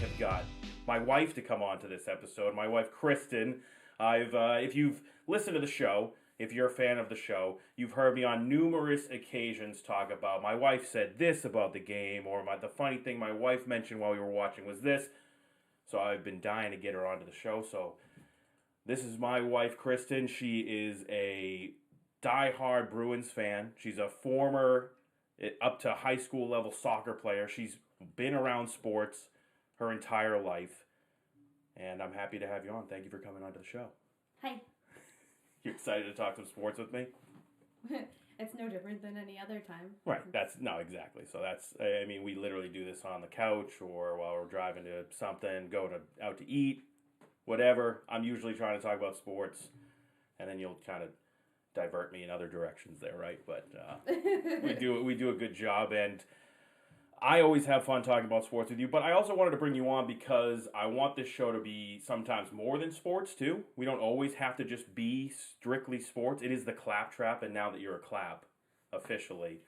have got my wife to come on to this episode. My wife, Kristen. If you've listened to the show, if you're a fan of the show, you've heard me on numerous occasions talk about my wife said this about the game, or the funny thing my wife mentioned while we were watching was this. So I've been dying to get her onto the show. So this is my wife, Kristen. She is a diehard Bruins fan. She's a former, up to high school level soccer player. She's been around sports her entire life. And I'm happy to have you on. Thank you for coming onto the show. Hi. You excited to talk some sports with me? It's no different than any other time. Right. Exactly. So we literally do this on the couch or while we're driving to something, out to eat, whatever. I'm usually trying to talk about sports, and then you'll kind of divert me in other directions there, right? But we do a good job, and I always have fun talking about sports with you, but I also wanted to bring you on because I want this show to be sometimes more than sports, too. We don't always have to just be strictly sports. It is the Clapp Trap, and now that you're a Clapp, officially,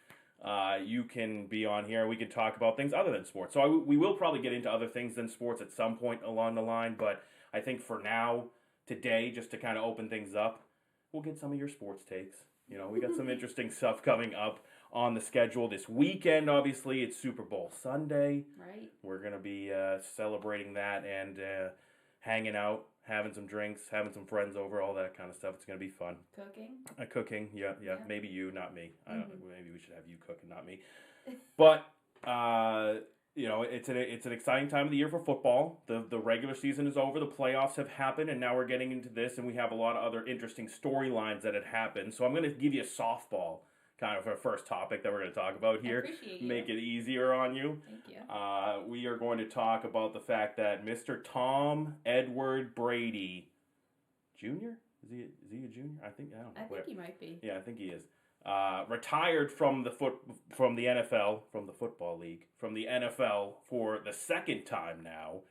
you can be on here and we can talk about things other than sports. So we will probably get into other things than sports at some point along the line, but I think for now, today, just to kind of open things up, we'll get some of your sports takes. You know, we got some interesting stuff coming up on the schedule this weekend. Obviously, it's Super Bowl Sunday. Right. We're going to be celebrating that and hanging out, having some drinks, having some friends over, all that kind of stuff. It's going to be fun. Cooking? Yeah. Maybe you, not me. I don't know. Maybe we should have you cook and not me. But, it's an exciting time of the year for football. The regular season is over. The playoffs have happened, and now we're getting into this, and we have a lot of other interesting storylines that had happened. So I'm going to give you a softball, kind of our first topic that we're going to talk about here. I appreciate you. Make it easier on you. Thank you. We are going to talk about the fact that Mr. Tom Edward Brady Jr. Is he a junior? I think he might be. Yeah, I think he is. Retired from the NFL, from the football league, from the NFL for the second time now.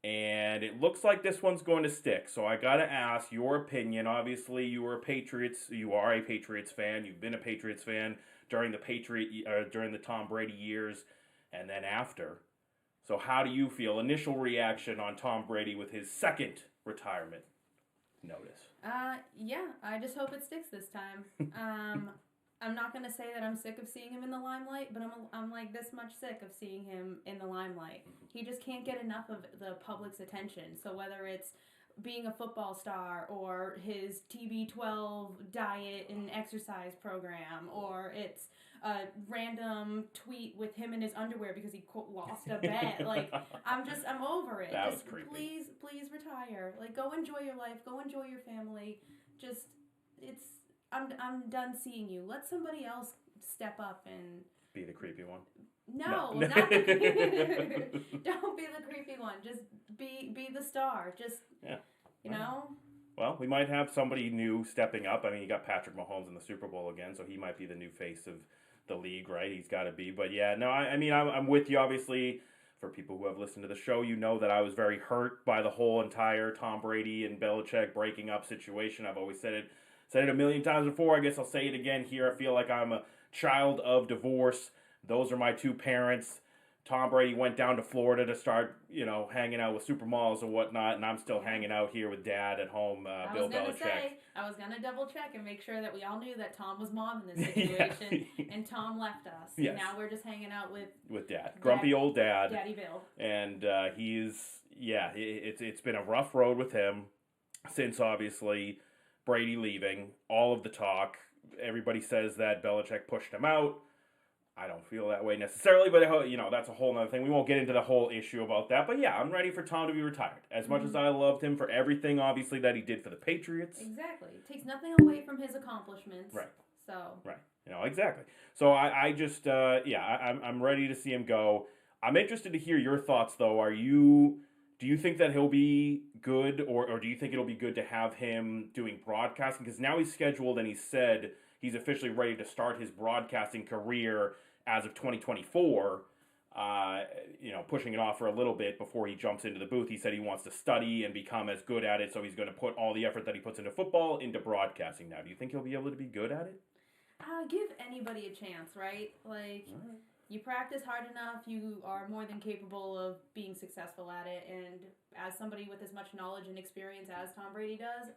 And it looks like this one's going to stick. So I got to ask your opinion. Obviously, you are a Patriots fan. You've been a Patriots fan during the Tom Brady years and then after. So how do you feel? Initial reaction on Tom Brady with his second retirement notice. Yeah, I just hope it sticks this time. I'm not going to say that I'm sick of seeing him in the limelight, but I'm like this much sick of seeing him in the limelight. He just can't get enough of the public's attention. So whether it's being a football star or his TB12 diet and exercise program, or it's a random tweet with him in his underwear because he quote lost a bet. Like I'm over it. That was just creepy. Please retire. Like go enjoy your life. Go enjoy your family. Just I'm done seeing you. Let somebody else step up and be the creepy one. No. Not the don't be the creepy one. Just be the star. Just you know. Well, we might have somebody new stepping up. I mean, you got Patrick Mahomes in the Super Bowl again, so he might be the new face of the league, right? He's got to be. But yeah, no, I'm with you. Obviously, for people who have listened to the show, you know that I was very hurt by the whole entire Tom Brady and Belichick breaking up situation. I've always said it a million times before. I guess I'll say it again here. I feel like I'm a child of divorce. Those are my two parents. Tom Brady went down to Florida to start, hanging out with supermodels and whatnot, and I'm still hanging out here with Dad at home, Bill Belichick. I was going to double check and make sure that we all knew that Tom was mom in this situation, and Tom left us. Yes. And now we're just hanging out with Dad. Grumpy old Dad. Daddy Bill. And it's been a rough road with him since, obviously, Brady leaving. All of the talk. Everybody says that Belichick pushed him out. I don't feel that way necessarily, but that's a whole other thing. We won't get into the whole issue about that. But yeah, I'm ready for Tom to be retired. As much as I loved him for everything, obviously, that he did for the Patriots. Exactly. It takes nothing away from his accomplishments. Right. So. Right. Exactly. So I'm ready to see him go. I'm interested to hear your thoughts, though. Do you think that he'll be good, or do you think it'll be good to have him doing broadcasting? Because now he's scheduled and he said he's officially ready to start his broadcasting career as of 2024, pushing it off for a little bit before he jumps into the booth. He said he wants to study and become as good at it, so he's going to put all the effort that he puts into football into broadcasting now. Do you think he'll be able to be good at it? Give anybody a chance, right? Like, You practice hard enough, you are more than capable of being successful at it. And as somebody with as much knowledge and experience as Tom Brady does,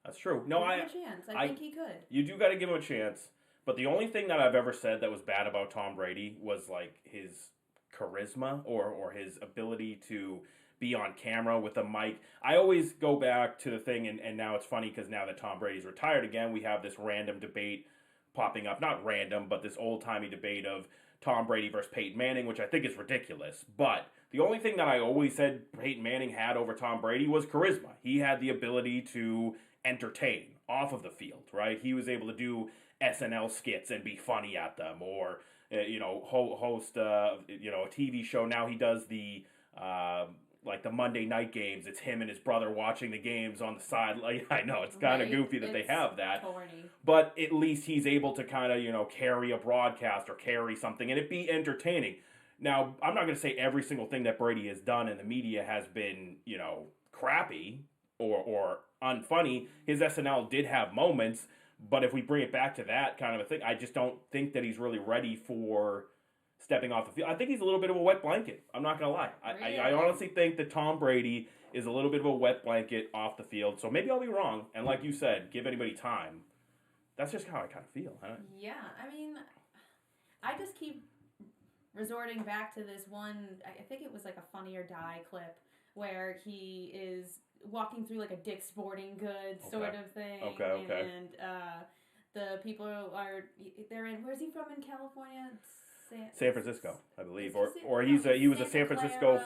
that's true. No, give him a chance. I think he could. You do got to give him a chance. But the only thing that I've ever said that was bad about Tom Brady was like his charisma or his ability to be on camera with a mic. I always go back to the thing, and now it's funny because now that Tom Brady's retired again, we have this random debate popping up. Not random, but this old-timey debate of Tom Brady versus Peyton Manning, which I think is ridiculous. But the only thing that I always said Peyton Manning had over Tom Brady was charisma. He had the ability to entertain off of the field, right? He was able to do SNL skits and be funny at them, or host a TV show. Now he does the like the Monday night games. It's him and his brother watching the games on the side. Like, I know it's kind of goofy that they have that, corny. But at least he's able to kind of carry a broadcast or carry something and it be entertaining. Now, I'm not going to say every single thing that Brady has done in the media has been crappy or unfunny. His SNL did have moments, but if we bring it back to that kind of a thing, I just don't think that he's really ready for stepping off the field. I think he's a little bit of a wet blanket. I'm not going to lie. Really? I honestly think that Tom Brady is a little bit of a wet blanket off the field. So maybe I'll be wrong. And like you said, give anybody time. That's just how I kind of feel. Yeah, I mean, I just keep resorting back to this one, I think it was like a Funny or Die clip where he is walking through like a Dick's Sporting Goods sort of thing. Okay. And the people they're in, where's he from in California? San Francisco, I believe, he was a San Francisco.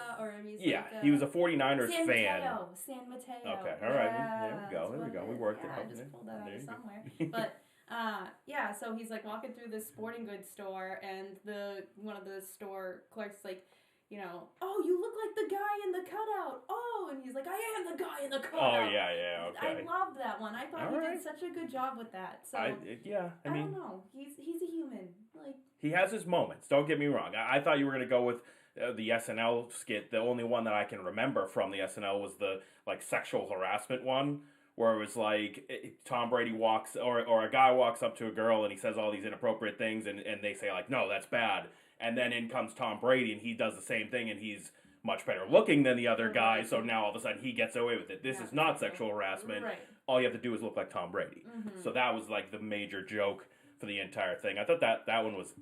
He was a 49ers fan. San Mateo. Okay, all right, there we go. We worked it out. I just pulled that out of somewhere, but. So he's like walking through this sporting goods store, and one of the store clerks is like, oh, you look like the guy in the cutout. Oh, and he's like, I am the guy in the cutout. Oh yeah, okay. I loved that one. I thought he did such a good job with that. So I don't know. He's a human. Like, he has his moments. Don't get me wrong. I thought you were gonna go with the SNL skit. The only one that I can remember from the SNL was the like sexual harassment one, where it was like Tom Brady walks, or a guy walks up to a girl and he says all these inappropriate things, and they say like, no, that's bad. And then in comes Tom Brady and he does the same thing, and he's much better looking than the other guy, so now all of a sudden he gets away with it. This is not sexual harassment. Right. All you have to do is look like Tom Brady. Mm-hmm. So that was like the major joke for the entire thing. I thought that one was,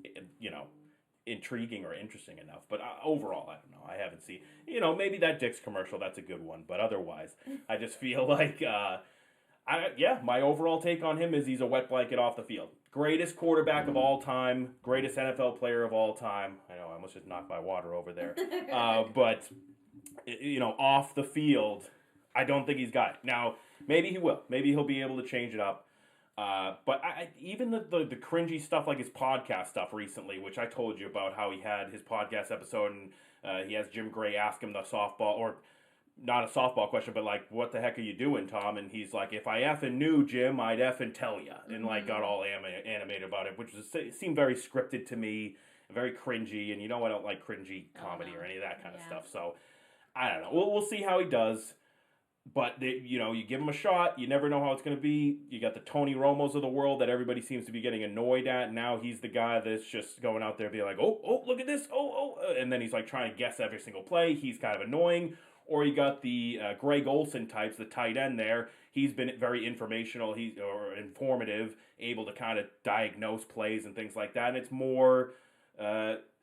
intriguing or interesting enough. But overall, I don't know. I haven't seen, maybe that Dick's commercial, that's a good one. But otherwise, I just feel like, my overall take on him is he's a wet blanket off the field. Greatest quarterback of all time, greatest NFL player of all time. I know I almost just knocked my water over there. But, off the field, I don't think he's got it. Now, maybe he will. Maybe he'll be able to change it up. But even the cringy stuff like his podcast stuff recently, which I told you about how he had his podcast episode and he has Jim Gray ask him the softball, or not a softball question, but like, what the heck are you doing, Tom? And he's like, if I effing knew, Jim, I'd effing tell ya. And like got all animated about it, which seemed very scripted to me, very cringy. And I don't like cringy comedy or any of that kind of stuff. So I don't know. We'll see how he does. But, you give him a shot. You never know how it's going to be. You got the Tony Romos of the world that everybody seems to be getting annoyed at. Now he's the guy that's just going out there being like, oh, look at this. Oh. And then he's like trying to guess every single play. He's kind of annoying. Or you got the Greg Olsen types, the tight end there. He's been very informational or informative, able to kind of diagnose plays and things like that. And it's more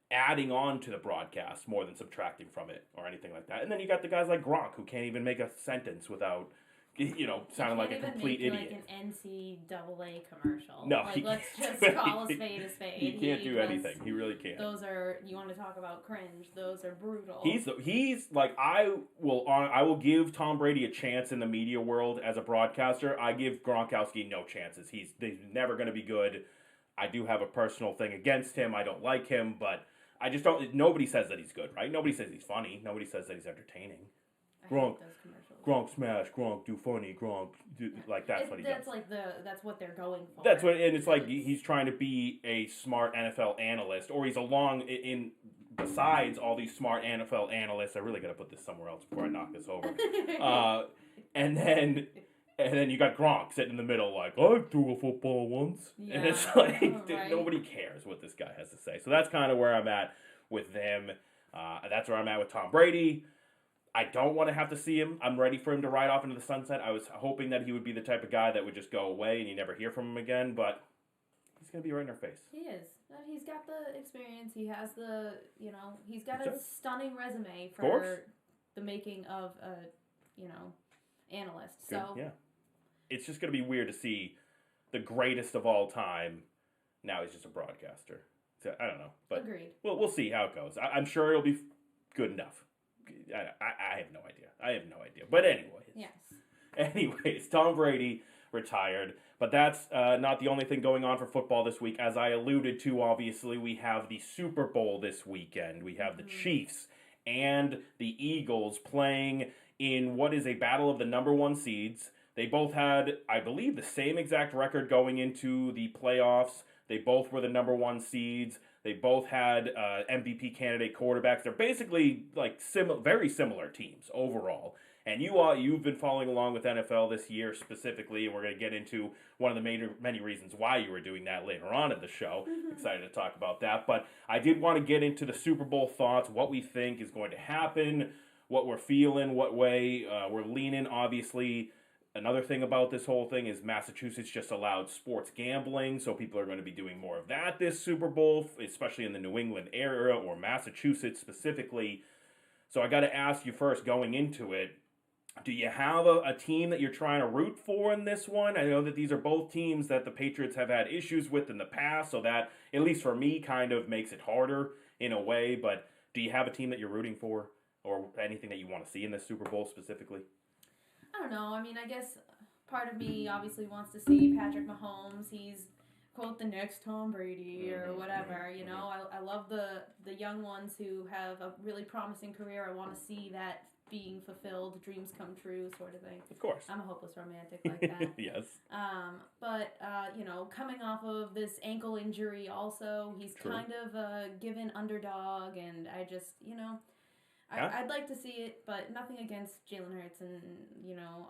adding on to the broadcast more than subtracting from it or anything like that. And then you got the guys like Gronk who can't even make a sentence without, sounding like a complete idiot. Like an NCAA commercial. No, let's just call a spade a spade. He can't do anything. He really can't. Those are, you want to talk about cringe? Those are brutal. He's like, I will give Tom Brady a chance in the media world as a broadcaster. I give Gronkowski no chances. He's never going to be good. I do have a personal thing against him. I don't like him, but I just don't. Nobody says that he's good, right? Nobody says he's funny. Nobody says that he's entertaining. Gronk smash, Gronk do funny, Gronk do, like that's what he does. That's what they're going for. That's what, and it's like he's trying to be a smart NFL analyst, or he's along in besides all these smart NFL analysts. I really got to put this somewhere else before I knock this over. And then And then you got Gronk sitting in the middle like, I threw a football once. Yeah. And it's like, Right. nobody cares what this guy has to say. So that's kind of where I'm at with them. That's where I'm at with Tom Brady. I don't want to have to see him. I'm ready for him to ride off into the sunset. I was hoping that he would be the type of guy that would just go away and you never hear from him again, but he's going to be right in our face. He is. He's got the experience. He has he's got a stunning resume for the making of a, analyst. Good. So, yeah. It's just going to be weird to see the greatest of all time. Now he's just a broadcaster. So, I don't know. But agreed. We'll see how it goes. I'm sure it'll be good enough. I have no idea. But anyways. Yes. Anyways, Tom Brady retired. But that's not the only thing going on for football this week. As I alluded to, obviously, we have the Super Bowl this weekend. We have the Chiefs and the Eagles playing in what is a battle of the number one seeds. They both had, I believe, the same exact record going into the playoffs. They both were the number one seeds. They both had MVP candidate quarterbacks. They're basically like very similar teams overall. And you've been following along with NFL this year specifically, and we're going to get into one of the many reasons why you were doing that later on in the show. Excited to talk about that. But I did want to get into the Super Bowl thoughts, what we think is going to happen, what we're feeling, what way we're leaning. Obviously, another thing about this whole thing is Massachusetts just allowed sports gambling, so people are going to be doing more of that this Super Bowl, especially in the New England area or Massachusetts specifically. So I got to ask you first, going into it, do you have a team that you're trying to root for in this one? I know that these are both teams that the Patriots have had issues with in the past, so that, at least for me, kind of makes it harder in a way. But do you have a team that you're rooting for or anything that you want to see in this Super Bowl specifically? I don't know. I mean, I guess part of me obviously wants to see Patrick Mahomes. He's, quote, the next Tom Brady or whatever. You know, I love the young ones who have a really promising career. I want to see that being fulfilled, dreams come true sort of thing. Of course. I'm a hopeless romantic like that. Yes. But coming off of this ankle injury also, he's kind of a given underdog, and I just, I'd like to see it, but nothing against Jalen Hurts and,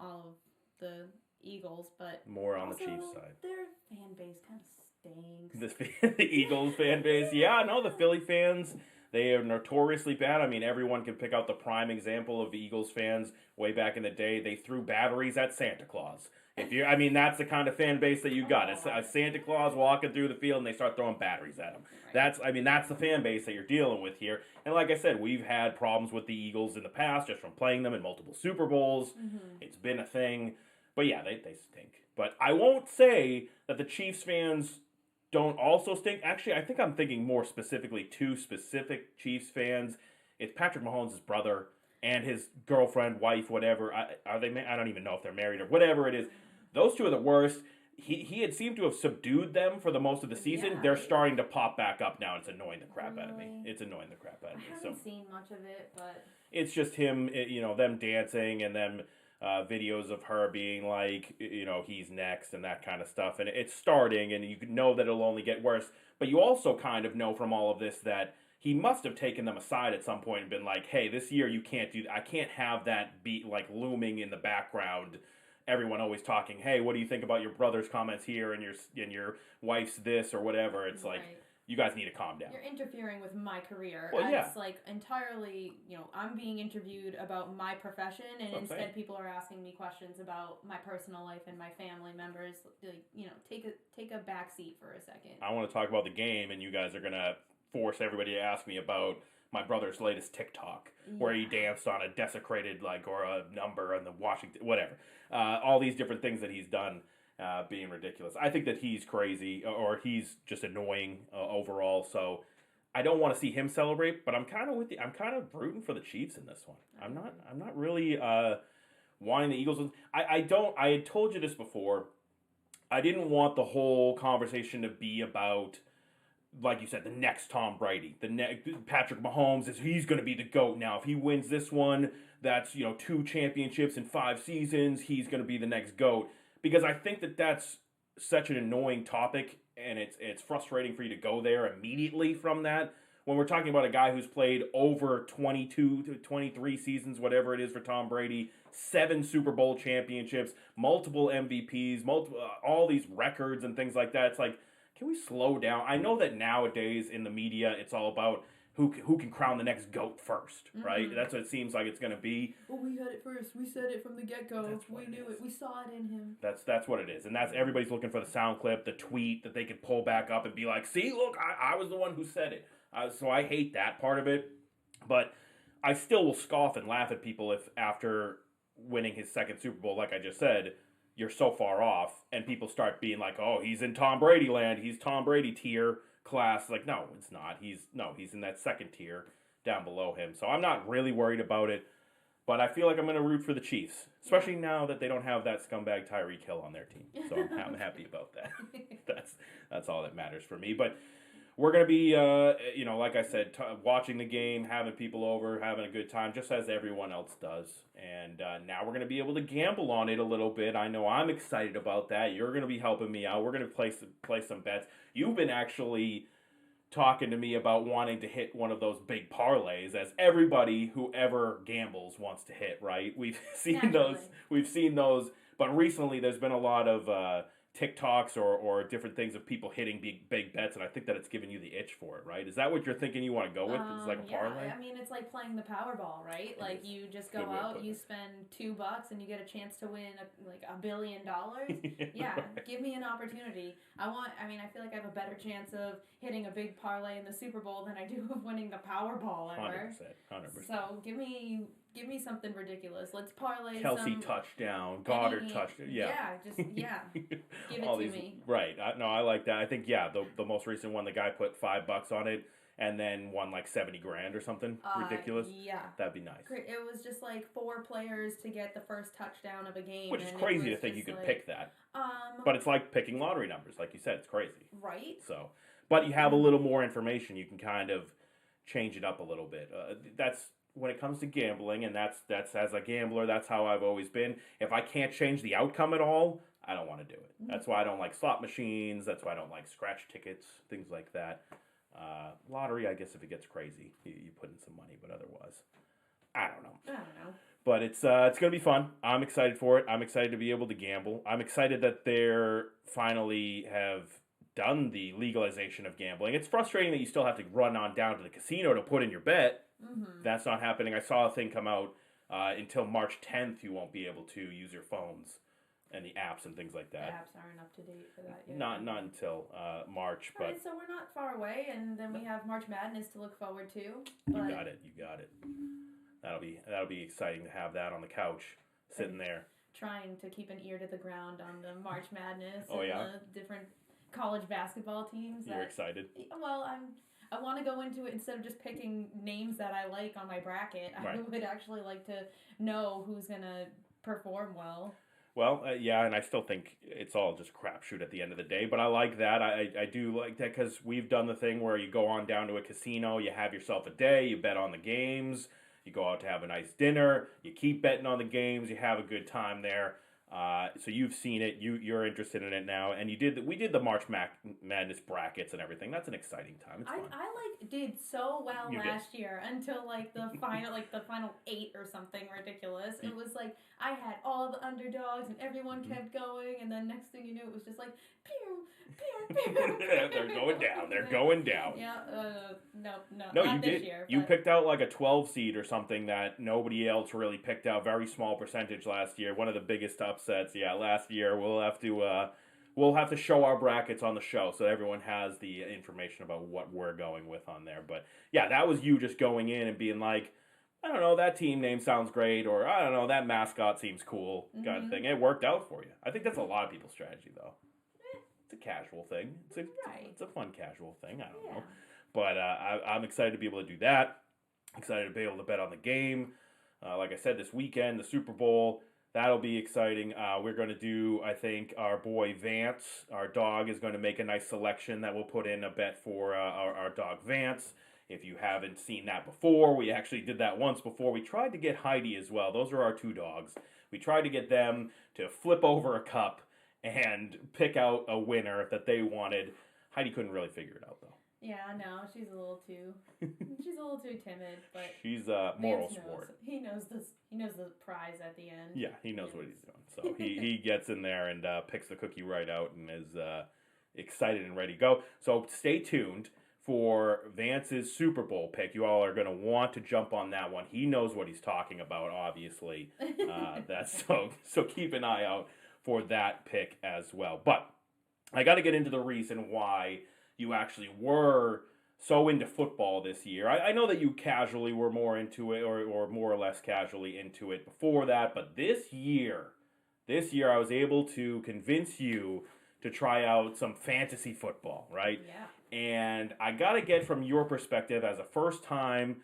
all of the Eagles, but more on also, the Chiefs side. Their fan base kind of stinks. The Eagles fan base, yeah, no, the Philly fans, they are notoriously bad. I mean, everyone can pick out the prime example of the Eagles fans way back in the day. They threw batteries at Santa Claus. That's the kind of fan base that you got. It's a Santa Claus walking through the field and they start throwing batteries at him. Right. That's the fan base that you're dealing with here. And like I said, we've had problems with the Eagles in the past just from playing them in multiple Super Bowls. Mm-hmm. It's been a thing. But yeah, they stink. But I won't say that the Chiefs fans don't also stink. Actually, I think I'm thinking more specifically two specific Chiefs fans. It's Patrick Mahomes' brother and his girlfriend, wife, whatever. Are they? I don't even know if they're married or whatever it is. Those two are the worst. He had seemed to have subdued them for the most of the season. Yeah, they're starting to pop back up now. It's annoying the crap out of me. It's annoying the crap out of me. I haven't seen much of it, but it's just him, them dancing and them videos of her being like, he's next and that kind of stuff. And it's starting, and you know that it'll only get worse. But you also kind of know from all of this that he must have taken them aside at some point and been like, hey, this year you can't do that. I can't have that be like looming in the background. Everyone always talking, hey, what do you think about your brother's comments here and your wife's this or whatever? It's like, you guys need to calm down. You're interfering with my career. Well, yeah. It's like entirely, I'm being interviewed about my profession, and instead people are asking me questions about my personal life and my family members. Like, take a back seat for a second. I want to talk about the game, and you guys are gonna force everybody to ask me about my brother's latest TikTok, where he danced on a desecrated or a number on the Washington, whatever. All these different things that he's done. Being ridiculous. I think that he's crazy, or he's just annoying overall. So I don't want to see him celebrate, but I'm kind of with you. I'm kind of rooting for the Chiefs in this one. I'm not really wanting the Eagles. I had told you this before. I didn't want the whole conversation to be about, like you said, the next Tom Brady, Patrick Mahomes he's going to be the GOAT now. If he wins this one, that's 2 championships in 5 seasons. He's going to be the next GOAT. Because I think that that's such an annoying topic, and it's frustrating for you to go there immediately from that, when we're talking about a guy who's played over 22 to 23 seasons, whatever it is for Tom Brady, 7 Super Bowl championships, multiple MVPs, multiple all these records and things like that. It's like, can we slow down? I know that nowadays in the media, it's all about who can crown the next GOAT first, right? That's what it seems like it's going to be. Well, we had it first. We said it from the get-go. We knew it. We saw it in him. That's what it is. And that's everybody's looking for the sound clip, the tweet that they could pull back up and be like, see, look, I was the one who said it. So I hate that part of it. But I still will scoff and laugh at people if after winning his second Super Bowl, like I just said, you're so far off and people start being like, oh, he's in Tom Brady land. He's Tom Brady tier class. Like, no, it's not. He's in that second tier down below him. So I'm not really worried about it. But I feel like I'm going to root for the Chiefs, especially now that they don't have that scumbag Tyreek Hill on their team. So I'm happy about that. That's all that matters for me. But we're going to be, like I said, watching the game, having people over, having a good time, just as everyone else does. And now we're going to be able to gamble on it a little bit. I know I'm excited about that. You're going to be helping me out. We're going to play some bets. You've been actually talking to me about wanting to hit one of those big parlays, as everybody who ever gambles wants to hit, right? We've seen those, but recently there's been a lot of TikToks or different things of people hitting big bets, and I think that it's giving you the itch for it, right? Is that what you're thinking you want to go with? It's like a parlay? Yeah, I mean, it's like playing the Powerball, right? Like, you just go out, you spend $2, and you get a chance to win $1 billion. Yeah, right. Give me an opportunity. I feel like I have a better chance of hitting a big parlay in the Super Bowl than I do of winning the Powerball ever. 100%. So give me something ridiculous. Let's parlay Kelsey touchdown, Goddard touchdown. Yeah, give it to me. Right. I like that. I think the most recent one, the guy put $5 on it and then won like $70,000 or something ridiculous. Yeah, that'd be nice. It was just like 4 players to get the first touchdown of a game, which is crazy to think you could pick that. But it's like picking lottery numbers, like you said. It's crazy, right? So, but you have a little more information. You can kind of change it up a little bit. That's when it comes to gambling, and that's as a gambler, that's how I've always been. If I can't change the outcome at all, I don't want to do it. That's why I don't like slot machines. That's why I don't like scratch tickets, things like that. Lottery, I guess if it gets crazy, you put in some money, but otherwise, I don't know. But it's going to be fun. I'm excited for it. I'm excited to be able to gamble. I'm excited that they're finally have done the legalization of gambling. It's frustrating that you still have to run on down to the casino to put in your bet. That's not happening. I saw a thing come out until March 10th. You won't be able to use your phones and the apps and things like that. The apps aren't up to date for that yet. Not until March. All right, so we're not far away, and then we have March Madness to look forward to. You got it. That'll be exciting to have that on the couch, sitting there. Trying to keep an ear to the ground on the March Madness and the different college basketball teams. You're excited? Well, I want to go into it instead of just picking names that I like on my bracket. Right. I would actually like to know who's going to perform well. Well, and I still think it's all just crapshoot at the end of the day, but I like that. I do like that because we've done the thing where you go on down to a casino, you have yourself a day, you bet on the games, you go out to have a nice dinner, you keep betting on the games, you have a good time there. So you've seen it, you're interested in it now, and we did the March Madness brackets and everything. That's an exciting time. It's fun. I did so well last year until the final 8 or something ridiculous. It was like I had all the underdogs and everyone kept going, and then next thing you knew, it was just like pew pew pew. They're going down. Yeah. No, you not did. This year. You picked out like a 12 seed or something that nobody else really picked out. Very small percentage last year. One of the biggest upsets. Yeah, last year we'll have to show our brackets on the show so everyone has the information about what we're going with on there. But yeah, that was you just going in and being like, I don't know, that team name sounds great, or I don't know, that mascot seems cool, kind of thing. It worked out for you. I think that's a lot of people's strategy, though. It's a casual thing. It's a fun casual thing. I don't know. But I'm excited to be able to do that. Excited to be able to bet on the game. Like I said, this weekend, the Super Bowl, that'll be exciting. We're going to do, I think, our boy Vance, our dog, is going to make a nice selection that we'll put in a bet for our dog Vance. If you haven't seen that before, we actually did that once before. We tried to get Heidi as well. Those are our 2 dogs. We tried to get them to flip over a cup and pick out a winner that they wanted. Heidi couldn't really figure it out, though. Yeah, no, she's a little too timid, but She's Vance moral knows. sport. He knows this. He knows the prize at the end. Yeah, he knows what he's doing. So he gets in there and picks the cookie right out and is excited and ready to go. So stay tuned for Vance's Super Bowl pick. You all are going to want to jump on that one. He knows what he's talking about, obviously. That's so keep an eye out for that pick as well. But I got to get into the reason why you actually were so into football this year. I know that you casually were more into it or more or less casually into it before that, but this year I was able to convince you to try out some fantasy football, right? Yeah. And I got to get from your perspective as a first time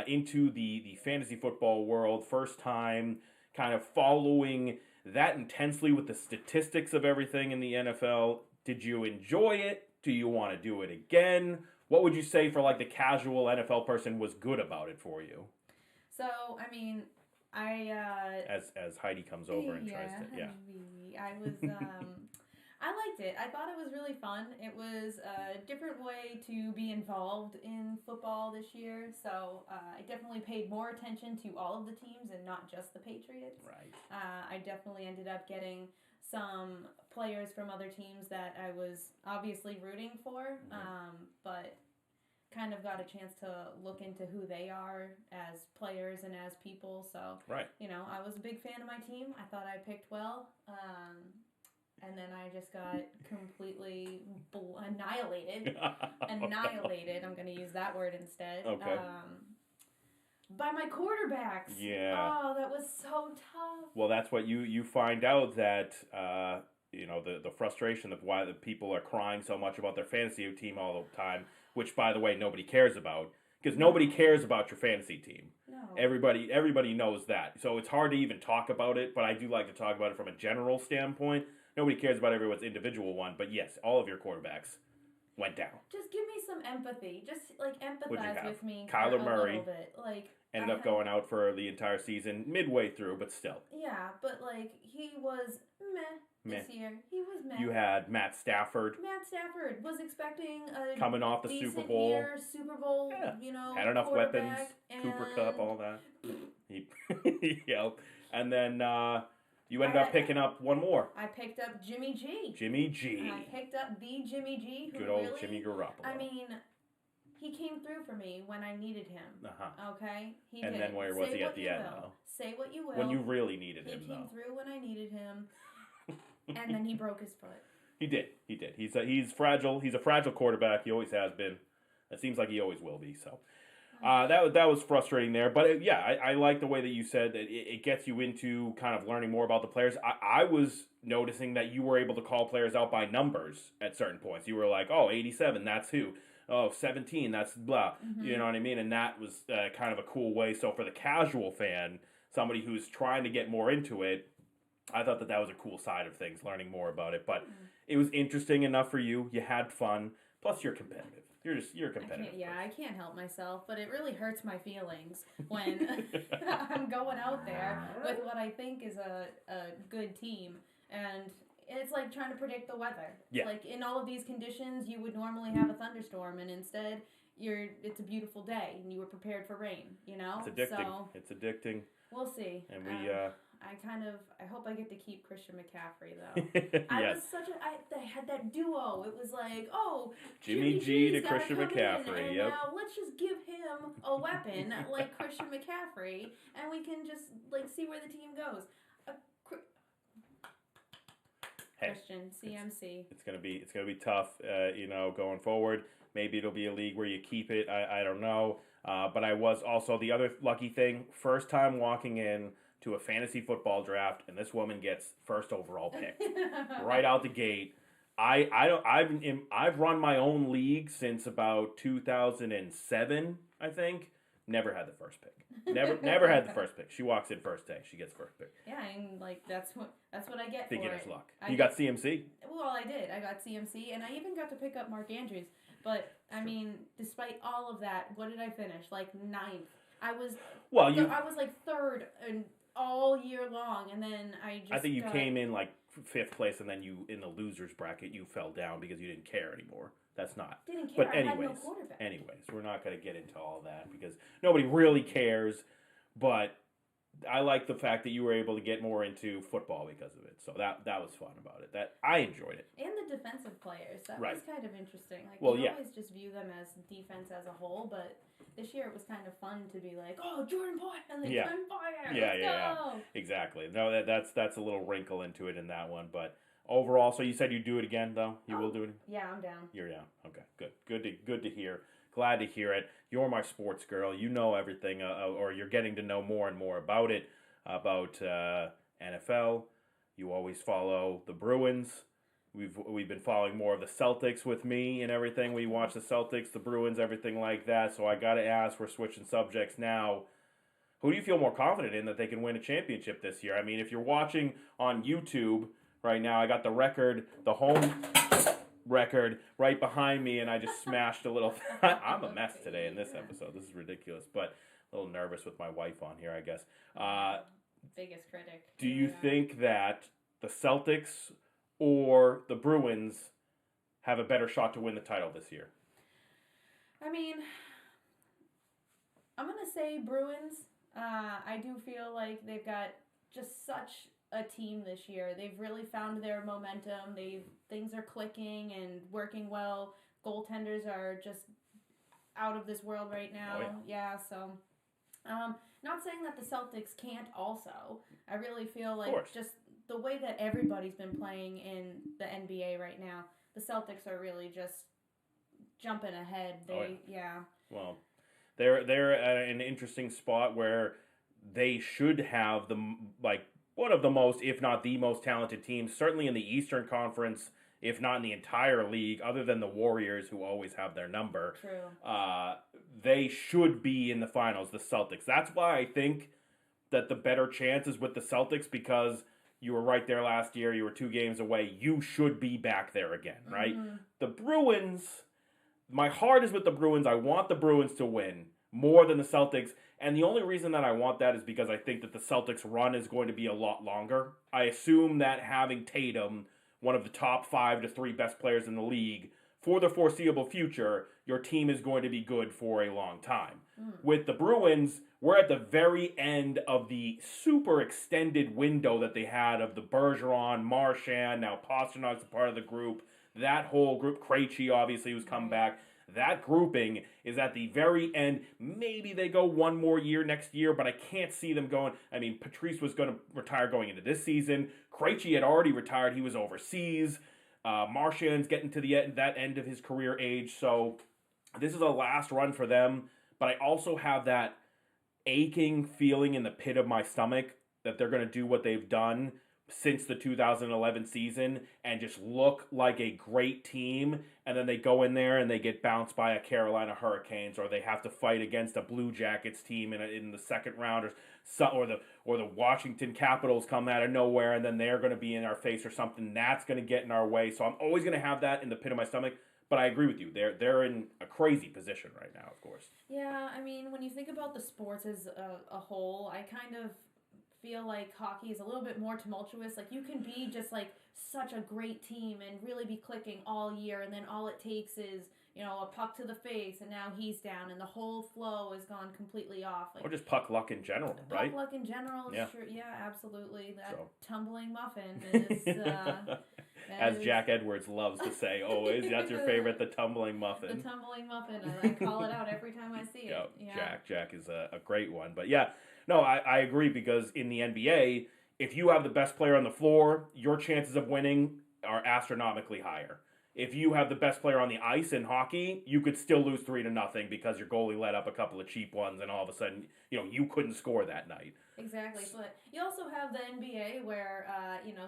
into the fantasy football world, first time kind of following that intensely with the statistics of everything in the NFL. Did you enjoy it? Do you want to do it again? What would you say for like the casual NFL person was good about it for you? So, I mean, I as Heidi comes over and tries to I was I liked it. I thought it was really fun. It was a different way to be involved in football this year. So I definitely paid more attention to all of the teams and not just the Patriots. Right. I definitely ended up getting some players from other teams that I was obviously rooting for, but kind of got a chance to look into who they are as players and as people. So, right. I was a big fan of my team. I thought I picked well. And then I just got completely annihilated. Annihilated. I'm going to use that word instead. Okay. By my quarterbacks. Yeah. Oh, that was so tough. Well, that's what you find out that the frustration of why the people are crying so much about their fantasy team all the time, which by the way nobody cares about, because nobody cares about your fantasy team. No. Everybody knows that. So it's hard to even talk about it, but I do like to talk about it from a general standpoint. Nobody cares about everyone's individual one, but yes, all of your quarterbacks went down. Just give me some empathy. Just empathize with me. Kyler Murray. A little bit. Ended up going out for the entire season, midway through, but still. Yeah, but he was meh this year. He was meh. You had Matt Stafford. Matt Stafford was expecting a coming off the Super Bowl. Year, Super Bowl, had enough weapons, Cooper Kupp, all that. And then you ended up picking up one more. I picked up Jimmy G. Jimmy G. I picked up the Jimmy G. Good old Jimmy Garoppolo. I mean, he came through for me when I needed him. Okay? He did. Then where was he at the end, though? Say what you will. When you really needed him, though. He came through when I needed him. And then he broke his foot. He did. He's fragile. He's a fragile quarterback. He always has been. It seems like he always will be, so. That was frustrating there. But, I like the way that you said that it gets you into kind of learning more about the players. I was noticing that you were able to call players out by numbers at certain points. You were like, 87, that's who. 17, that's blah. Mm-hmm. You know what I mean? And that was kind of a cool way. So for the casual fan, somebody who's trying to get more into it, I thought that was a cool side of things, learning more about it. But it was interesting enough for you. You had fun. Plus, you're competitive. You're competitive. I can't help myself, but it really hurts my feelings when I'm going out there with what I think is a good team, and it's like trying to predict the weather. Yeah. Like in all of these conditions, you would normally have a thunderstorm, and instead, it's a beautiful day, and you were prepared for rain. It's addicting. So, it's addicting. We'll see. And we. I hope I get to keep Christian McCaffrey though. Yes. I had that duo. It was like, Jimmy G to Christian McCaffrey. Yep. Now let's just give him a weapon like Christian McCaffrey, and we can just see where the team goes. Christian CMC. It's gonna be tough, going forward. Maybe it'll be a league where you keep it. I don't know. But I was also the other lucky thing. First time walking in to a fantasy football draft, and this woman gets first overall picked right out the gate. I've run my own league since about 2007, I think. Never had the first pick. Never had the first pick. She walks in first day. She gets first pick. Yeah, and that's what I get. Beginner's luck. You got CMC? Well, I did. I got CMC, and I even got to pick up Mark Andrews. But I mean, despite all of that, what did I finish? Ninth. I was third and all year long, and then I think you came in 5th place, and then you in the losers bracket you fell down because you didn't care anymore. That's not. Didn't care. But I had no quarterback. anyways, we're not going to get into all that because nobody really cares. But I like the fact that you were able to get more into football because of it. So that was fun about it. That I enjoyed it. And the defensive players. That was kind of interesting. Like, well, we always just view them as defense as a whole, but this year it was kind of fun to be like, oh, Jordan Poyer, like, Jordan Poyer, let's go. Exactly. No, that's a little wrinkle into it in that one, but overall, so you said you'd do it again, though? You will do it? Yeah, I'm down. You're down. Okay, good to hear. Glad to hear it. You're my sports girl. You know everything, or you're getting to know more and more about it, about NFL. You always follow the Bruins. We've been following more of the Celtics with me and everything. We watch the Celtics, the Bruins, everything like that. So I got to ask, we're switching subjects now. Who do you feel more confident in that they can win a championship this year? I mean, if you're watching on YouTube right now, I got the home record right behind me, and I just smashed a little. I'm a mess today in this episode. This is ridiculous, but a little nervous with my wife on here, I guess. Biggest critic. Do you think that the Celtics or the Bruins have a better shot to win the title this year? I mean, I'm going to say Bruins. I do feel like they've got just such a team this year. They've really found their momentum. Things are clicking and working well. Goaltenders are just out of this world right now. Oh, yeah. So not saying that the Celtics can't also. I really feel like just the way that everybody's been playing in the NBA right now, the Celtics are really just jumping ahead. Well, they're at an interesting spot where they should have one of the most, if not the most talented teams, certainly in the Eastern Conference, if not in the entire league, other than the Warriors, who always have their number. True. They should be in the finals, the Celtics. That's why I think that the better chance is with the Celtics, because you were right there last year. You were 2 games away. You should be back there again, right? Mm-hmm. The Bruins, my heart is with the Bruins. I want the Bruins to win more than the Celtics. And the only reason that I want that is because I think that the Celtics run is going to be a lot longer. I assume that having Tatum, one of the top 5 to 3 best players in the league, for the foreseeable future, your team is going to be good for a long time. With the Bruins, we're at the very end of the super extended window that they had of the Bergeron, Marchand, now Pasternak's a part of the group. That whole group, Krejci obviously who's come back. That grouping is at the very end. Maybe they go one more year next year, but I can't see them going. I mean, Patrice was going to retire going into this season. Krejci had already retired. He was overseas. Marchand's getting to that end of his career age. So this is a last run for them. But I also have that aching feeling in the pit of my stomach that they're going to do what they've done since the 2011 season and just look like a great team, and then they go in there and they get bounced by a Carolina Hurricanes, or they have to fight against a Blue Jackets team in the second round, or the Washington Capitals come out of nowhere and then they're going to be in our face or something. That's going to get in our way. So I'm always going to have that in the pit of my stomach. But I agree with you. They're in a crazy position right now, of course. Yeah, I mean, when you think about the sports as a whole, I kind of feel like hockey is a little bit more tumultuous. Like, you can be just like such a great team and really be clicking all year, and then all it takes is, you know, a puck to the face, and now he's down, and the whole flow has gone completely off. Like, or just puck luck in general, right? Puck luck in general, yeah. Sure, yeah, absolutely. That tumbling muffin is... As Jack Edwards loves to say always, that's your favorite, the tumbling muffin. The tumbling muffin, I call it out every time I see it. Yeah. Jack is a great one. But yeah, no, I agree, because in the NBA, if you have the best player on the floor, your chances of winning are astronomically higher. If you have the best player on the ice in hockey, you could still lose 3-0 because your goalie let up a couple of cheap ones, and all of a sudden, you couldn't score that night. Exactly, but you also have the NBA where,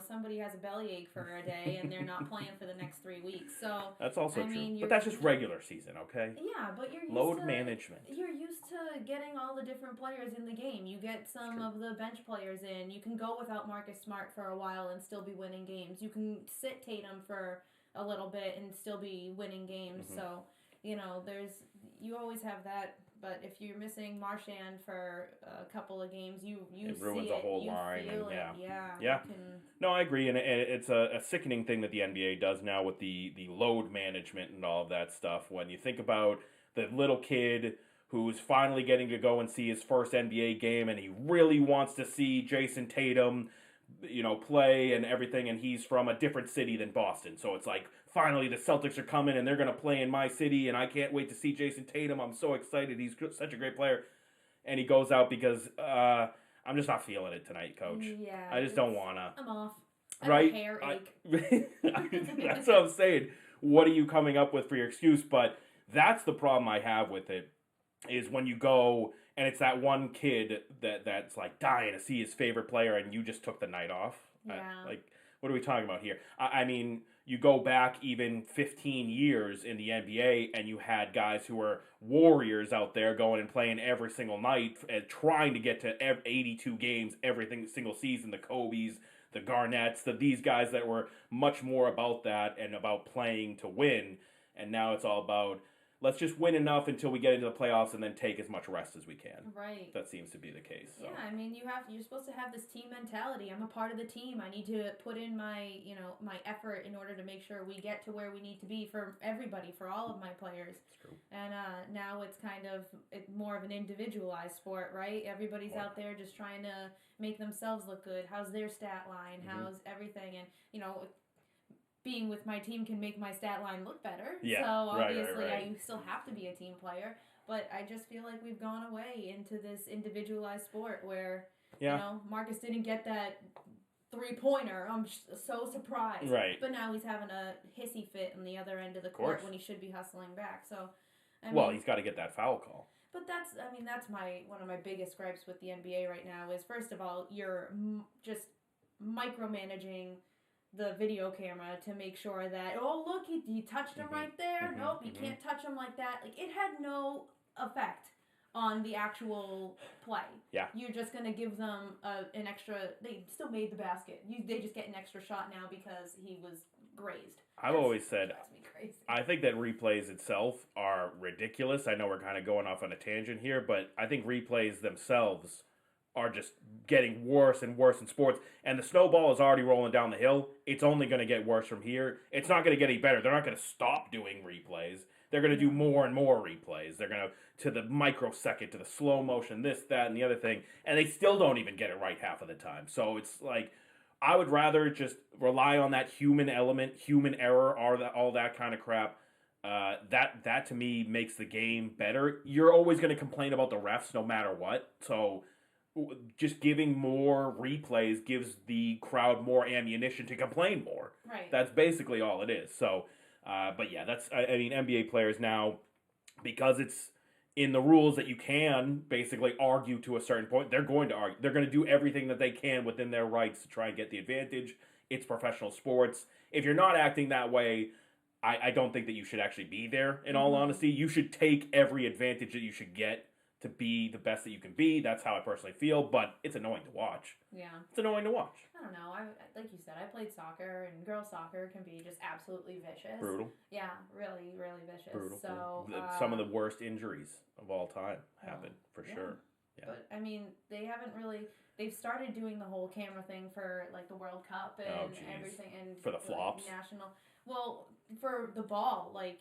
somebody has a bellyache for a day and they're not playing for the next 3 weeks. So that's also true. But that's just regular season, okay? Yeah, but you're used load management. You're used to getting all the different players in the game. You get some of the bench players in. You can go without Marcus Smart for a while and still be winning games. You can sit Tatum for a little bit and still be winning games. Mm-hmm. So, you always have that But if you're missing Marchand for a couple of games, you it see ruins it, a whole you line. feel And, it. Yeah. Yeah. No, I agree, and it's a sickening thing that the NBA does now with the load management and all of that stuff. When you think about the little kid who's finally getting to go and see his first NBA game, and he really wants to see Jason Tatum, play and everything, and he's from a different city than Boston, so it's like finally the Celtics are coming and they're gonna play in my city, and I can't wait to see Jason Tatum. I'm so excited. He's such a great player, and he goes out because I'm just not feeling it tonight, Coach. Yeah, I just don't wanna. I'm off. Right? I have a hair ache. That's what I'm saying. What are you coming up with for your excuse? But that's the problem I have with it, is when you go and it's that one kid that's like dying to see his favorite player, and you just took the night off. Yeah. Like, what are we talking about here? I mean, you go back even 15 years in the NBA, and you had guys who were warriors out there going and playing every single night and trying to get to 82 games every single season. The Kobe's, the Garnetts, these guys that were much more about that and about playing to win. And now it's all about, let's just win enough until we get into the playoffs and then take as much rest as we can. Right. That seems to be the case. So. Yeah, I mean, you're supposed to have this team mentality. I'm a part of the team. I need to put in my effort in order to make sure we get to where we need to be for everybody, for all of my players. That's true. And now it's kind of more of an individualized sport, right? Everybody's out there just trying to make themselves look good. How's their stat line? How's everything? And, being with my team can make my stat line look better. Yeah, so obviously right. I still have to be a team player. But I just feel like we've gone away into this individualized sport where, Marcus didn't get that 3-pointer. I'm so surprised. Right. But now he's having a hissy fit on the other end of the court when he should be hustling back. So, he's got to get that foul call. But that's one of my biggest gripes with the NBA right now is, first of all, you're just micromanaging the video camera to make sure that, look, he touched him right there. Nope, you can't touch him like that. Like, it had no effect on the actual play. Yeah. You're just going to give them an extra, they still made the basket. They just get an extra shot now because he was grazed. I've always said, drives me crazy. I think that replays itself are ridiculous. I know we're kind of going off on a tangent here, but I think replays themselves are just getting worse and worse in sports. And the snowball is already rolling down the hill. It's only going to get worse from here. It's not going to get any better. They're not going to stop doing replays. They're going to do more and more replays. They're going to the microsecond, to the slow motion, this, that, and the other thing. And they still don't even get it right half of the time. So it's like, I would rather just rely on that human element, human error, all that kind of crap. That to me makes the game better. You're always going to complain about the refs no matter what. So just giving more replays gives the crowd more ammunition to complain more. Right. That's basically all it is. So, but yeah, I mean, NBA players now, because it's in the rules that you can basically argue to a certain point, they're going to argue. They're going to do everything that they can within their rights to try and get the advantage. It's professional sports. If you're not acting that way, I don't think that you should actually be there, in all honesty. You should take every advantage that you should get to be the best that you can be. That's how I personally feel, but it's annoying to watch. Yeah. It's annoying to watch. I don't know. Like you said, I played soccer, and girls soccer can be just absolutely vicious. Brutal. Yeah, really, really vicious. Brutal. So some of the worst injuries of all time happen, for sure. Yeah. But, I mean, they've started doing the whole camera thing for, like, the World Cup and everything. And for the flops? National. Well, for the ball, like,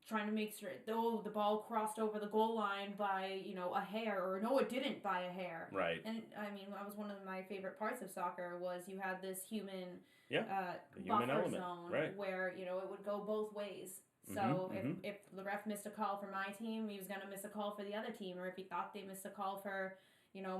trying to make sure, the ball crossed over the goal line by, a hair, or no, it didn't by a hair. Right. And, I mean, that was one of my favorite parts of soccer was you had this human buffer element. zone Right. where, it would go both ways. So if the ref missed a call for my team, he was going to miss a call for the other team. Or if he thought they missed a call for,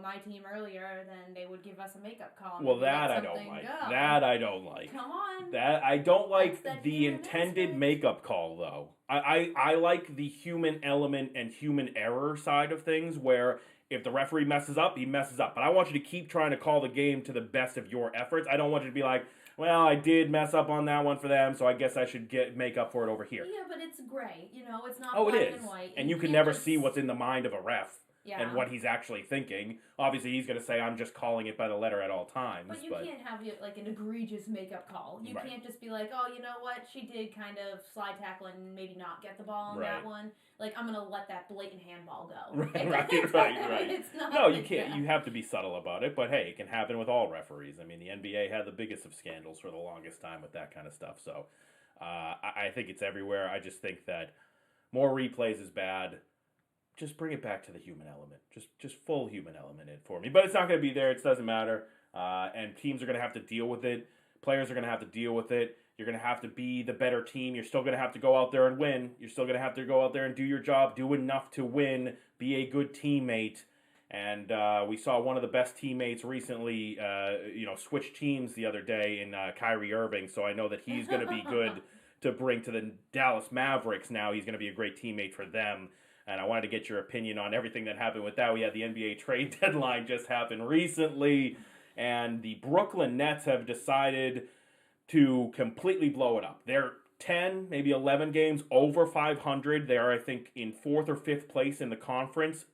my team earlier, then they would give us a makeup call. Well, that I don't like. That I don't like. Come on. That I don't like the intended makeup call, though. I like the human element and human error side of things, where if the referee messes up, he messes up. But I want you to keep trying to call the game to the best of your efforts. I don't want you to be like, well, I did mess up on that one for them, so I guess I should make up for it over here. Yeah, but it's gray. It's not black and white. And you can never see what's in the mind of a ref. and what he's actually thinking. Obviously, he's going to say, I'm just calling it by the letter at all times. But you can't have like an egregious makeup call. You can't just be like, oh, you know what? She did kind of slide tackle and maybe not get the ball on that one. Like, I'm going to let that blatant handball go. Right. It's not no, you can't. You have to be subtle about it. But, hey, it can happen with all referees. I mean, the NBA had the biggest of scandals for the longest time with that kind of stuff. So, I think it's everywhere. I just think that more replays is bad. Just bring it back to the human element. Just full human element in for me. But it's not going to be there. It doesn't matter. And teams are going to have to deal with it. Players are going to have to deal with it. You're going to have to be the better team. You're still going to have to go out there and win. You're still going to have to go out there and do your job, do enough to win, be a good teammate. And we saw one of the best teammates recently, switch teams the other day in Kyrie Irving. So I know that he's going to be good to bring to the Dallas Mavericks now. He's going to be a great teammate for them. And I wanted to get your opinion on everything that happened with that. We had the NBA trade deadline just happen recently, and the Brooklyn Nets have decided to completely blow it up. They're 10, maybe 11 games over 500. They are, I think, in 4th or 5th place in the conference,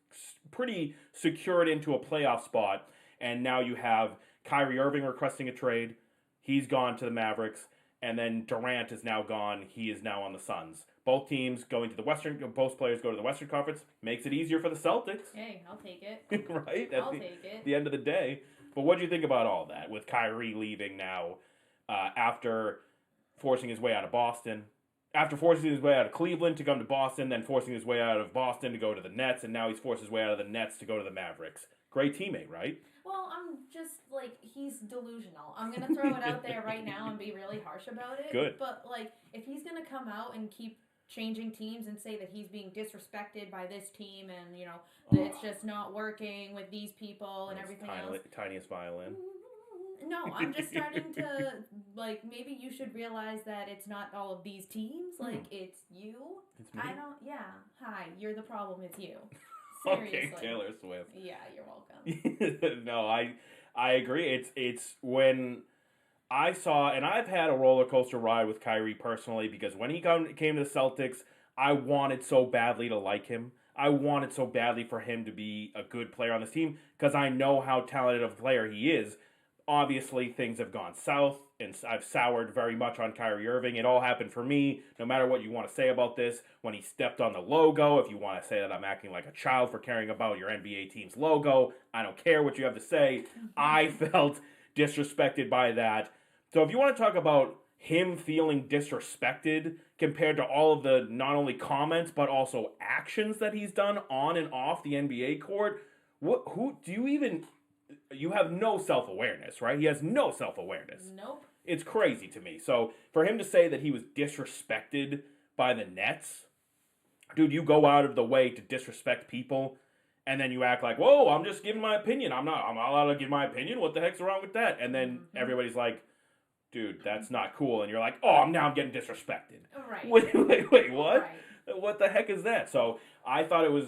pretty secured into a playoff spot. And now you have Kyrie Irving requesting a trade. He's gone to the Mavericks. And then Durant is now gone. He is now on the Suns. Both teams going to the Western. Both players go to the Western Conference. Makes it easier for the Celtics. Hey, I'll take it. Right? I'll take it. At the end of the day. But what do you think about all that with Kyrie leaving now after forcing his way out of Boston? After forcing his way out of Cleveland to come to Boston, then forcing his way out of Boston to go to the Nets, and now he's forced his way out of the Nets to go to the Mavericks. Great teammate, right? Well, I'm just, he's delusional. I'm going to throw it out there right now and be really harsh about it. Good. But, if he's going to come out and keep changing teams and say that he's being disrespected by this team and, that it's just not working with these people and everything else. Tiniest violin. No, I'm just starting to, maybe you should realize that it's not all of these teams. It's you. It's me? Hi, you're the problem. It's you. Seriously. Okay, Taylor Swift. Yeah, you're welcome. No, I agree. It's when I saw, and I've had a roller coaster ride with Kyrie personally, because when he came to the Celtics, I wanted so badly to like him. I wanted so badly for him to be a good player on this team, because I know how talented of a player he is. Obviously, things have gone south, and I've soured very much on Kyrie Irving. It all happened for me, no matter what you want to say about this. When he stepped on the logo, if you want to say that I'm acting like a child for caring about your NBA team's logo, I don't care what you have to say. I felt disrespected by that. So if you want to talk about him feeling disrespected compared to all of the not only comments, but also actions that he's done on and off the NBA court, who do you even... You have no self-awareness, right? He has no self-awareness. Nope. It's crazy to me. So for him to say that he was disrespected by the Nets, dude, you go out of the way to disrespect people, and then you act like, whoa, I'm just giving my opinion. I'm not allowed to give my opinion. What the heck's wrong with that? And then everybody's like, dude, that's not cool. And you're like, oh, I'm getting disrespected. Right. Wait, what? Right. What the heck is that? So I thought it was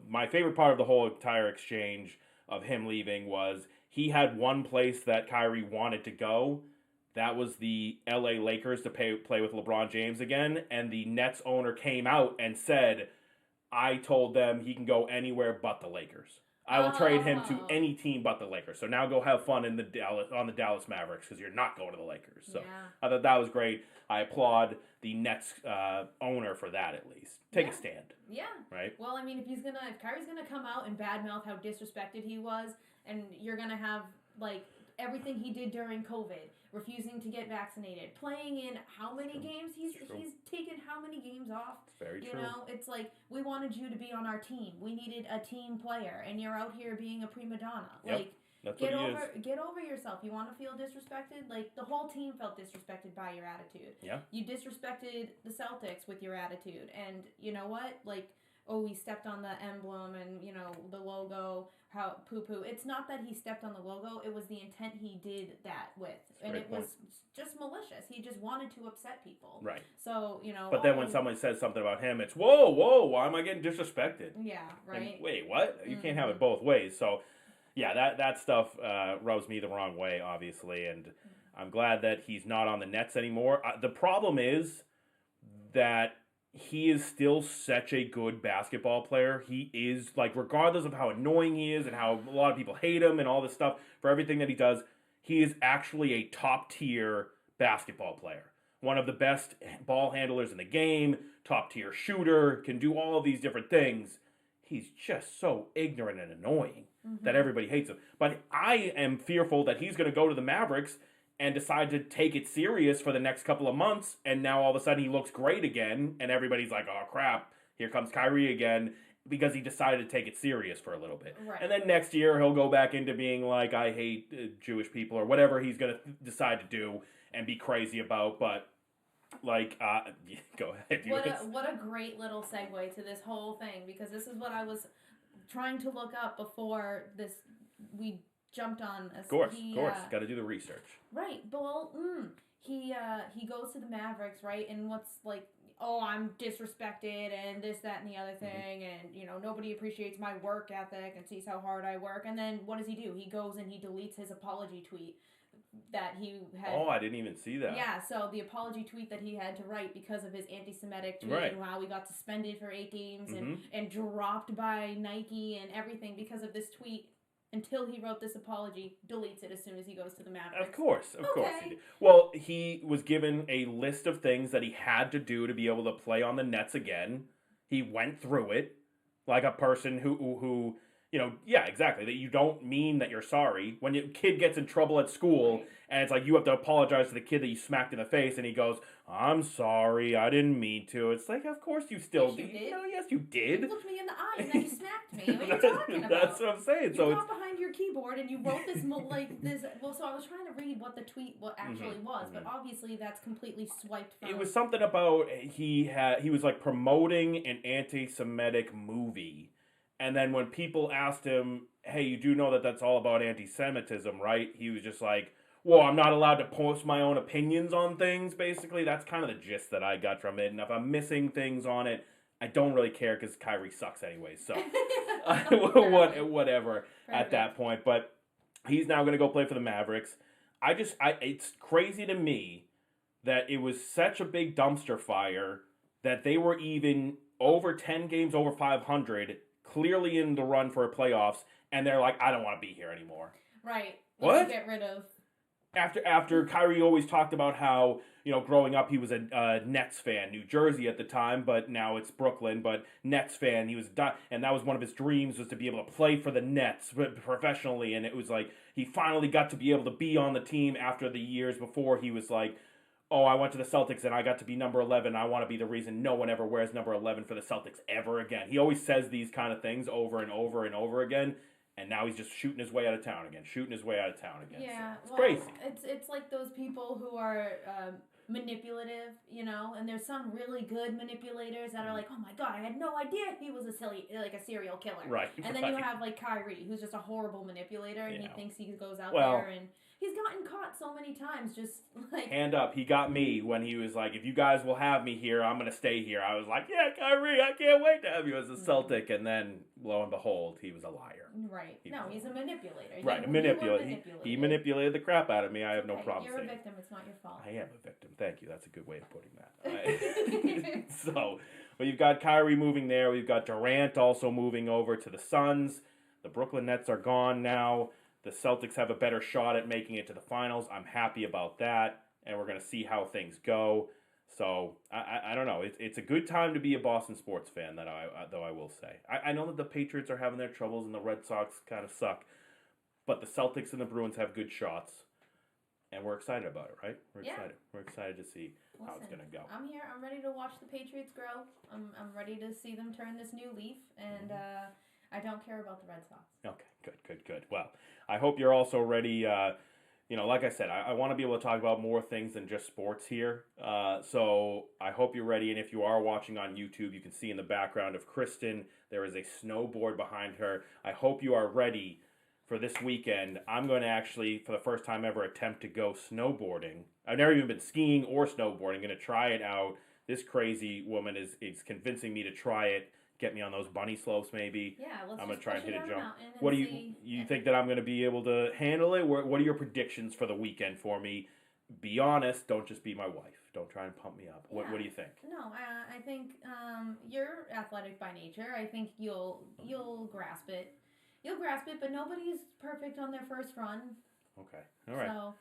my favorite part of the whole entire exchange of him leaving was he had one place that Kyrie wanted to go. That was the LA Lakers to play with LeBron James again. And the Nets owner came out and said, I told them he can go anywhere but the Lakers. I will trade him to any team but the Lakers. So now go have fun on the Dallas Mavericks, because you're not going to the Lakers. So I thought that was great. I applaud the Nets owner for that, at least. Take a stand. Yeah. Right? Well, I mean, if Kyrie's gonna come out and badmouth how disrespected he was, and you're gonna have everything he did during COVID, refusing to get vaccinated, playing in how many games? He's taken how many games off? It's very true. It's like, we wanted you to be on our team. We needed a team player, and you're out here being a prima donna. Yep. That's what he is. Get over yourself. You want to feel disrespected? The whole team felt disrespected by your attitude. Yeah. You disrespected the Celtics with your attitude. And you know what? He stepped on the emblem and, the logo, how poo-poo. It's not that he stepped on the logo. It was the intent he did that with. And it was just malicious. He just wanted to upset people. Right. So, But then when someone says something about him, it's, whoa, why am I getting disrespected? Yeah, right. And, wait, what? You can't have it both ways. So... Yeah, that stuff rubs me the wrong way, obviously, and I'm glad that he's not on the Nets anymore. The problem is that he is still such a good basketball player. He is, like, regardless of how annoying he is and how a lot of people hate him and all this stuff, for everything that he does, he is actually a top-tier basketball player. One of the best ball handlers in the game, top-tier shooter, can do all of these different things. He's just so ignorant and annoying that everybody hates him. But I am fearful that he's going to go to the Mavericks and decide to take it serious for the next couple of months, and now all of a sudden he looks great again, and everybody's like, oh crap, here comes Kyrie again, because he decided to take it serious for a little bit. Right. And then next year he'll go back into being like, I hate Jewish people, or whatever he's going to decide to do and be crazy about, but like, go ahead. What a great little segue to this whole thing, because this is what I was trying to look up before we jumped on. Of course. Got to do the research. Right. Well, he goes to the Mavericks, right? And what's like, oh, I'm disrespected and this, that, and the other thing, and, you know, nobody appreciates my work ethic and sees how hard I work. And then what does he do? He goes and he deletes his apology tweet that he had. Oh, I didn't even see that. Yeah, so the apology tweet that he had to write because of his anti-Semitic tweet, right, and how he got suspended for 8 games and dropped by Nike and everything because of this tweet. Until he wrote this apology, deletes it as soon as he goes to the Mavericks. Of course he did. Well, he was given a list of things that he had to do to be able to play on the Nets again. He went through it like a person who you know, yeah, exactly. That you don't mean that you're sorry. When your kid gets in trouble at school, right, and it's like you have to apologize to the kid that you smacked in the face, and he goes, I'm sorry, I didn't mean to. It's like, of course you still yes, you did. No, yes, you did. You looked me in the eye and then you smacked me. What are you talking about? That's what I'm saying. You got behind your keyboard and you wrote this like this. Well, so I was trying to read what the tweet actually was, but obviously that's completely swiped from. It was something about he was like promoting an anti-Semitic movie, and then when people asked him, "Hey, you do know that that's all about anti-Semitism, right?" He was just like, well, I'm not allowed to post my own opinions on things, basically. That's kind of the gist that I got from it. And if I'm missing things on it, I don't really care because Kyrie sucks anyway. So, whatever at that point. But he's now going to go play for the Mavericks. It's crazy to me that it was such a big dumpster fire that they were even over 10 games over 500, clearly in the run for playoffs, and they're like, I don't want to be here anymore. Right. What? Get rid of. After Kyrie always talked about how, you know, growing up he was a Nets fan, New Jersey at the time, but now it's Brooklyn, but Nets fan, and that was one of his dreams, was to be able to play for the Nets professionally, and it was like he finally got to be able to be on the team after the years before he was like, oh, I went to the Celtics and I got to be number 11, I want to be the reason no one ever wears number 11 for the Celtics ever again. He always says these kind of things over and over and over again. And now he's just shooting his way out of town again. Yeah, so it's crazy. It's like those people who are manipulative, you know. And there's some really good manipulators that are like, oh my god, I had no idea he was a serial killer. Right. And then you have like Kyrie, who's just a horrible manipulator, and he thinks he goes out well, there and he's gotten caught so many times, just like... Hand up, he got me when he was like, if you guys will have me here, I'm going to stay here. I was like, yeah, Kyrie, I can't wait to have you as a Celtic. And then, lo and behold, he was a liar. Right. He's a manipulator. Right, he manipulated the crap out of me. I have no problem saying. You're a victim, it's not your fault. I am a victim. Thank you. That's a good way of putting that. So, well, you've got Kyrie moving there. We've got Durant also moving over to the Suns. The Brooklyn Nets are gone now. The Celtics have a better shot at making it to the finals. I'm happy about that, and we're going to see how things go. So, I don't know. It's a good time to be a Boston sports fan, though I will say. I know that the Patriots are having their troubles and the Red Sox kind of suck, but the Celtics and the Bruins have good shots, and we're excited about it, right? We're excited to see how it's going to go. I'm here. I'm ready to watch the Patriots grow. I'm ready to see them turn this new leaf, and I don't care about the Red Sox. Okay, good. Well, I hope you're also ready. Like I said, I want to be able to talk about more things than just sports here. So I hope you're ready. And if you are watching on YouTube, you can see in the background of Kristen, there is a snowboard behind her. I hope you are ready for this weekend. I'm going to actually, for the first time ever, attempt to go snowboarding. I've never even been skiing or snowboarding. I'm going to try it out. This crazy woman is convincing me to try it. Get me on those bunny slopes, maybe. Yeah, I'm gonna try and hit a jump. What do you think that I'm gonna be able to handle it? What are your predictions for the weekend for me? Be honest. Don't just be my wife. Don't try and pump me up. What do you think? No, I think you're athletic by nature. I think you'll grasp it. You'll grasp it, but nobody's perfect on their first run. Okay. All right.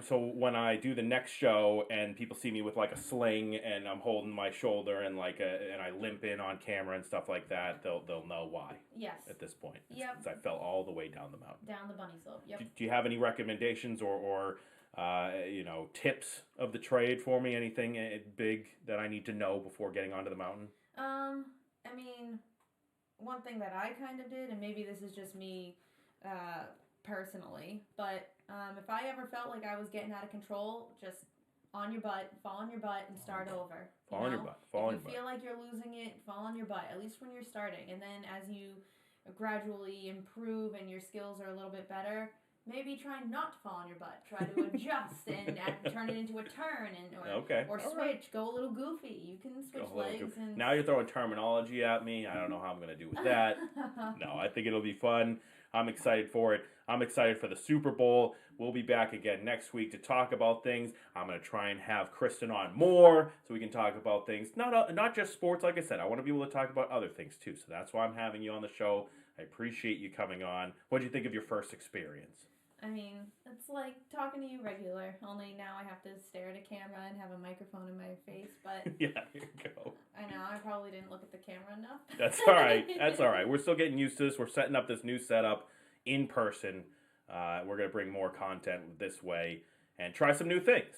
So when I do the next show and people see me with like a sling and I'm holding my shoulder and and I limp in on camera and stuff like that, they'll know why. Yes. At this point. Yep. Because I fell all the way down the mountain. Down the bunny slope. Yep. Do you have any recommendations or tips of the trade for me? Anything big that I need to know before getting onto the mountain? I mean, one thing that I kind of did, and maybe this is just me personally, but if I ever felt like I was getting out of control, just fall on your butt and start over. Fall on your butt. If you feel like you're losing it, fall on your butt, at least when you're starting. And then as you gradually improve and your skills are a little bit better, maybe try not to fall on your butt. Try to adjust and turn it into a turn or switch. Right. Go a little goofy. You can switch legs. And now you're throwing terminology at me. I don't know how I'm going to do with that. No, I think it'll be fun. I'm excited for it. I'm excited for the Super Bowl. We'll be back again next week to talk about things. I'm going to try and have Kristen on more so we can talk about things. Not just sports, like I said. I want to be able to talk about other things too. So that's why I'm having you on the show. I appreciate you coming on. What did you think of your first experience? I mean, it's like talking to you regular, only now I have to stare at a camera and have a microphone in my face, but... Yeah, here you go. I know, I probably didn't look at the camera enough. That's all right. That's all right. We're still getting used to this. We're setting up this new setup in person. We're going to bring more content this way and try some new things.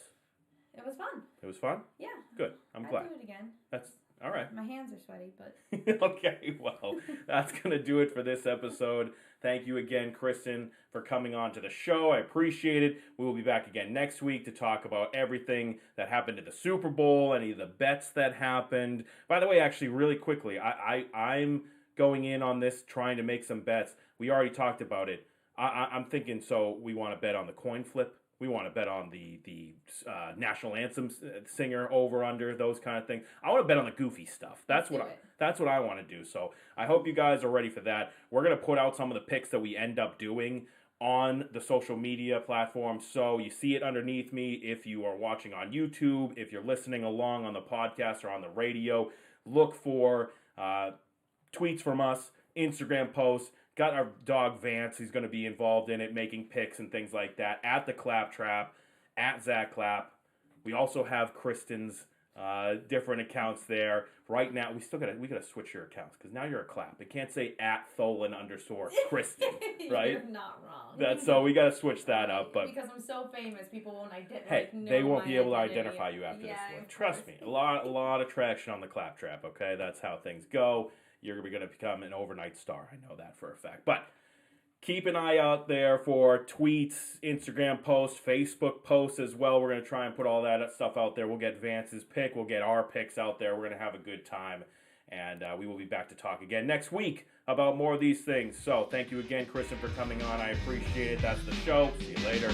It was fun. It was fun? Yeah. Good. I'm glad. I'll do it again. That's... All right. My hands are sweaty, but... Okay, well, that's going to do it for this episode. Thank you again, Kristen, for coming on to the show. I appreciate it. We will be back again next week to talk about everything that happened at the Super Bowl, any of the bets that happened. By the way, actually, really quickly, I'm going in on this trying to make some bets. We already talked about it. I'm thinking, so we want to bet on the coin flip. We want to bet on the national anthem singer over under, those kind of things. I want to bet on the goofy stuff. That's what I want to do. So I hope you guys are ready for that. We're going to put out some of the picks that we end up doing on the social media platforms. So you see it underneath me if you are watching on YouTube, if you're listening along on the podcast or on the radio. Look for tweets from us, Instagram posts. Got our dog Vance, who's going to be involved in it, making picks and things like that, at the Clapp Trap, at Zack Clapp. We also have Kristen's different accounts there. Right now, we gotta switch your accounts, because now you're a Clapp. It can't say at Tholen_Kristen, right? You're not wrong. So we gotta switch that up. But because I'm so famous, people won't identify. Hey, they won't be able to identify you after this one. Trust me, a lot of traction on the Clapp Trap. Okay, that's how things go. You're going to become an overnight star. I know that for a fact. But keep an eye out there for tweets, Instagram posts, Facebook posts as well. We're going to try and put all that stuff out there. We'll get Vance's pick. We'll get our picks out there. We're going to have a good time. And we will be back to talk again next week about more of these things. So thank you again, Kristen, for coming on. I appreciate it. That's the show. See you later.